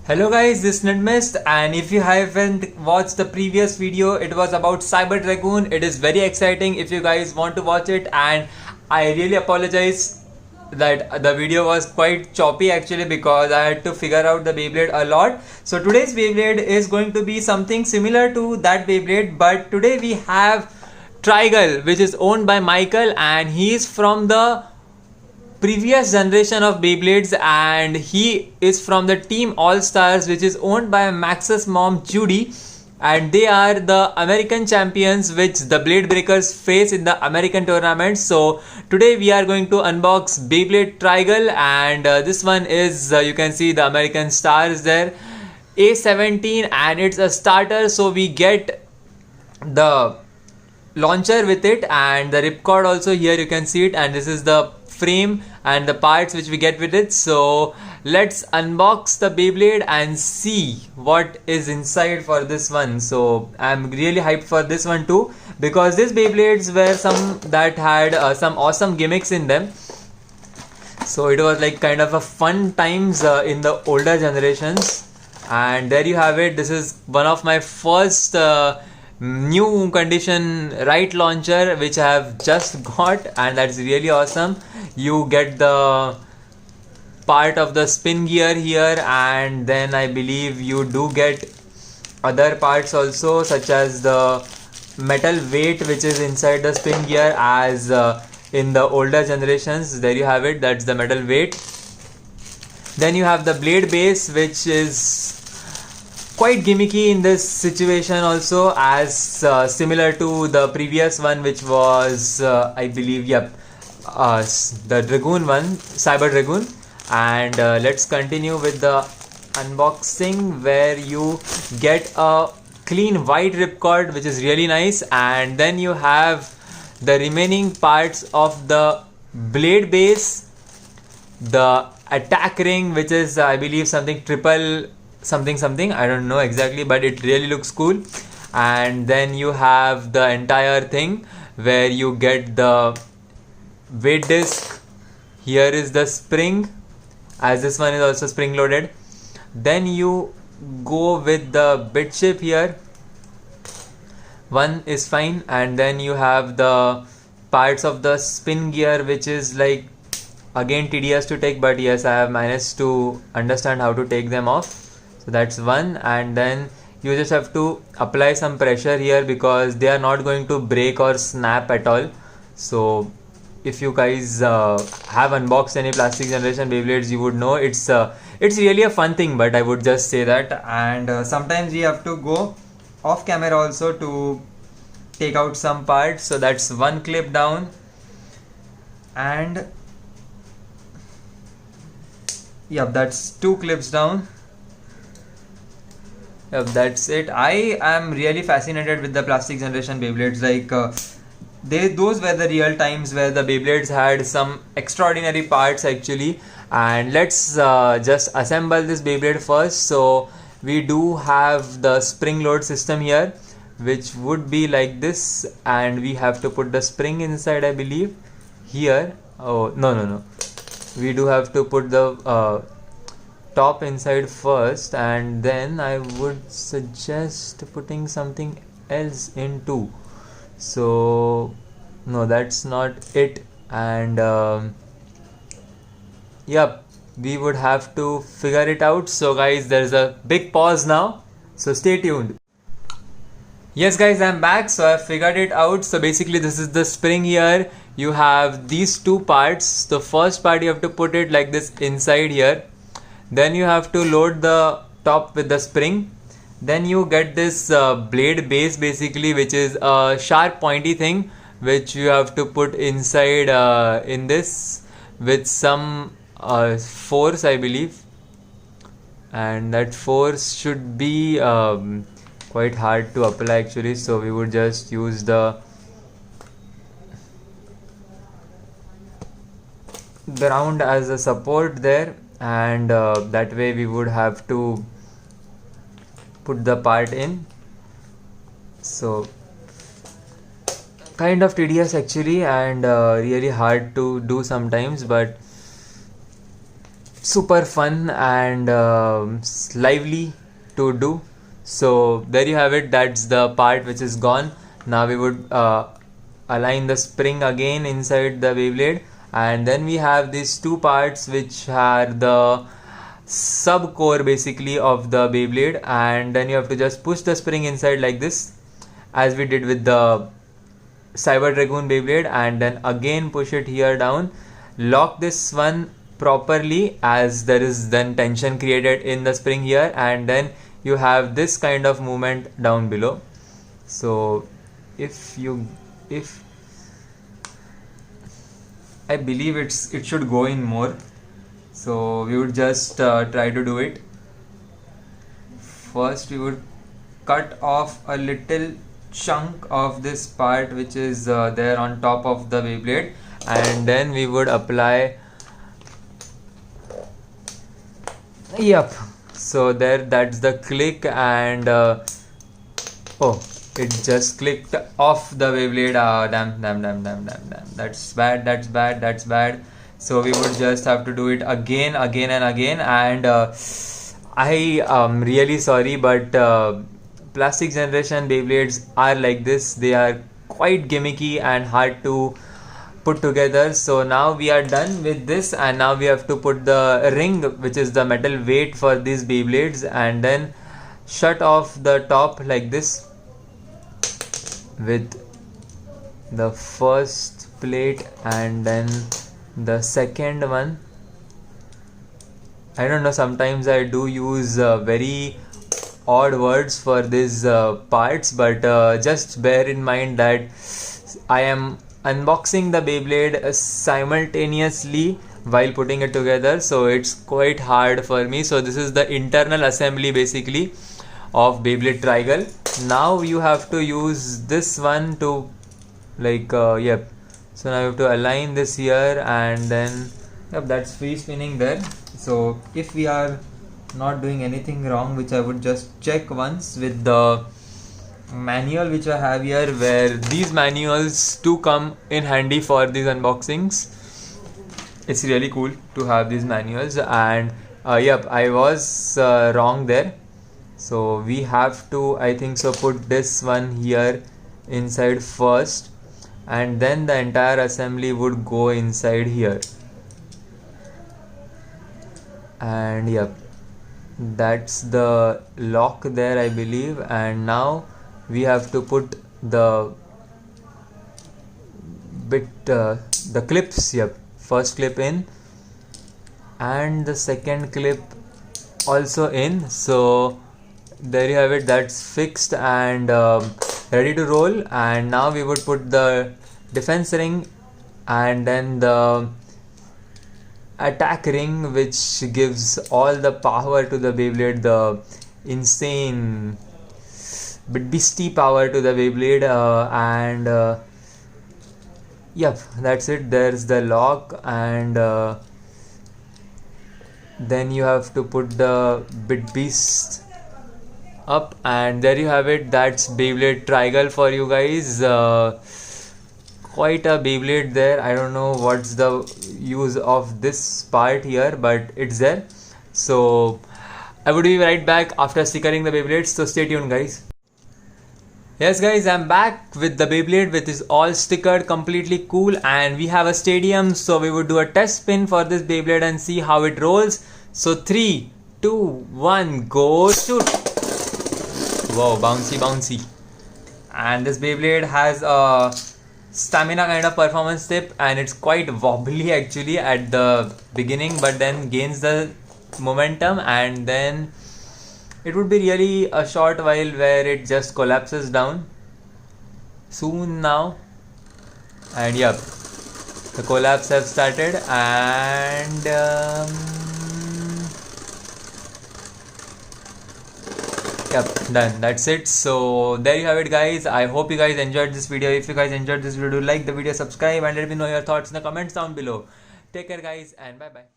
Hello guys, this is Nidmist, and if you haven't watched the previous video, it was about Cyber Dragoon. It is very exciting if you guys want to watch it, and I really apologize that the video was quite choppy actually because I had to figure out the Beyblade a lot. So today's Beyblade is going to be something similar to that Beyblade, but today we have Trygle, which is owned by Michael, and he is from the previous generation of Beyblades, and he is from the team All Stars, which is owned by Max's mom Judy, and they are the American champions which the Blade Breakers face in the American tournament. So today we are going to unbox Beyblade Trygle, and this one is you can see the American stars there, A-17, and it's a starter, so we get the launcher with it and the ripcord also. Here you can see it, and this is the frame and the parts which we get with it. So let's unbox the Beyblade and see what is inside for this one. So I'm really hyped for this one too, because these Beyblades were some that had some awesome gimmicks in them. So it was like kind of a fun times in the older generations. And there you have it. This is one of my first new condition right launcher which I have just got, and that's really awesome. You get the part of the spin gear here, and then I believe you do get other parts also, such as the metal weight which is inside the spin gear as in the older generations. There you have it, that's the metal weight. Then you have the blade base, which is quite gimmicky in this situation also, as similar to the previous one, which was I believe, the Dragoon one, Cyber Dragoon. And let's continue with the unboxing, where you get a clean white ripcord, which is really nice, and then you have the remaining parts of the blade base, the attack ring, which is I believe something triple something, I don't know exactly, but it really looks cool. And then you have the entire thing where you get the weight disc. Here is the spring, as this one is also spring loaded. Then you go with the bit shape here, one is fine. And then you have the parts of the spin gear, which is like again tedious to take, but yes, I have managed to understand how to take them off. So that's one. And then you just have to apply some pressure here, because they are not going to break or snap at all. So if you guys have unboxed any plastic generation Beyblades, you would know it's really a fun thing, but I would just say that. And sometimes we have to go off camera also to take out some parts. So that's one clip down, and yep, that's two clips down. Yep, that's it. I am really fascinated with the plastic generation Beyblades. Like those were the real times where the Beyblades had some extraordinary parts actually. And let's just assemble this Beyblade first. So we do have the spring load system here, which would be like this, and we have to put the spring inside, I believe, here. Oh no, we do have to put the top inside first, and then I would suggest putting something else in too. So no, that's not it. And yep, we would have to figure it out. So guys, there's a big pause now, so stay tuned. Yes guys, I'm back. So I figured it out. So basically this is the spring here. You have these two parts. The first part you have to put it like this inside here. Then you have to load the top with the spring. Then you get this blade base basically, which is a sharp pointy thing, which you have to put inside in this with some force, I believe. And that force should be quite hard to apply actually, so we would just use the ground as a support there, and that way we would have to put the part in. So kind of tedious actually, and really hard to do sometimes, but super fun and lively to do. So there you have it, that's the part which is gone. Now we would align the spring again inside the Beyblade, and then we have these two parts which are the sub core basically of the Beyblade, and then you have to just push the spring inside like this, as we did with the Cyber Dragoon Beyblade, and then again push it here down, lock this one properly, as there is then tension created in the spring here, and then you have this kind of movement down below. So if I believe it should go in more, so we would just try to do it. First we would cut off a little chunk of this part which is there on top of the Beyblade, and then we would apply, yep, so there, that's the click, and oh, it just clicked off the Beyblade. Damn, that's bad. So we would just have to do it again and again, and I am really sorry, but plastic generation Beyblades are like this. They are quite gimmicky and hard to put together. So now we are done with this, and now we have to put the ring, which is the metal weight for these Beyblades, and then shut off the top like this with the first plate and then the second one. I don't know, sometimes I do use very odd words for these parts, but just bear in mind that I am unboxing the Beyblade simultaneously while putting it together, so it's quite hard for me. So this is the internal assembly basically of Beyblade Trygle. Now you have to use this one to like yep, so now you have to align this here, and then yep, that's free spinning there. So if we are not doing anything wrong, which I would just check once with the manual which I have here, where these manuals do come in handy for these unboxings. It's really cool to have these manuals, and yep, I was wrong there. So we have to, I think so, put this one here inside first, and then the entire assembly would go inside here. And yep, that's the lock there, I believe. And now we have to put the the clips, yep, first clip in and the second clip also in. So there you have it, that's fixed and ready to roll. And now we would put the defense ring and then the attack ring, which gives all the power to the Beyblade, the insane beastie power to the Beyblade, and yep, that's it. There's the lock, and then you have to put the beast up, and there you have it. That's Beyblade Trygle for you guys. Quite a Beyblade there. I don't know what's the use of this part here, but it's there. So I would be right back after stickering the Beyblades, so stay tuned guys. Yes guys, I'm back with the Beyblade, which is all stickered, completely cool, and we have a stadium, so we would do a test spin for this Beyblade and see how it rolls. So 3, 2, 1, go shoot. Wow, bouncy. And this Beyblade has a stamina kind of performance tip, and it's quite wobbly actually at the beginning, but then gains the momentum, and then it would be really a short while where it just collapses down soon now. And yep, the collapse has started, and yep, done. That's it. So there you have it guys. I hope you guys enjoyed this video. If you guys enjoyed this video, like the video, subscribe, and let me know your thoughts in the comments down below. Take care guys, and bye bye.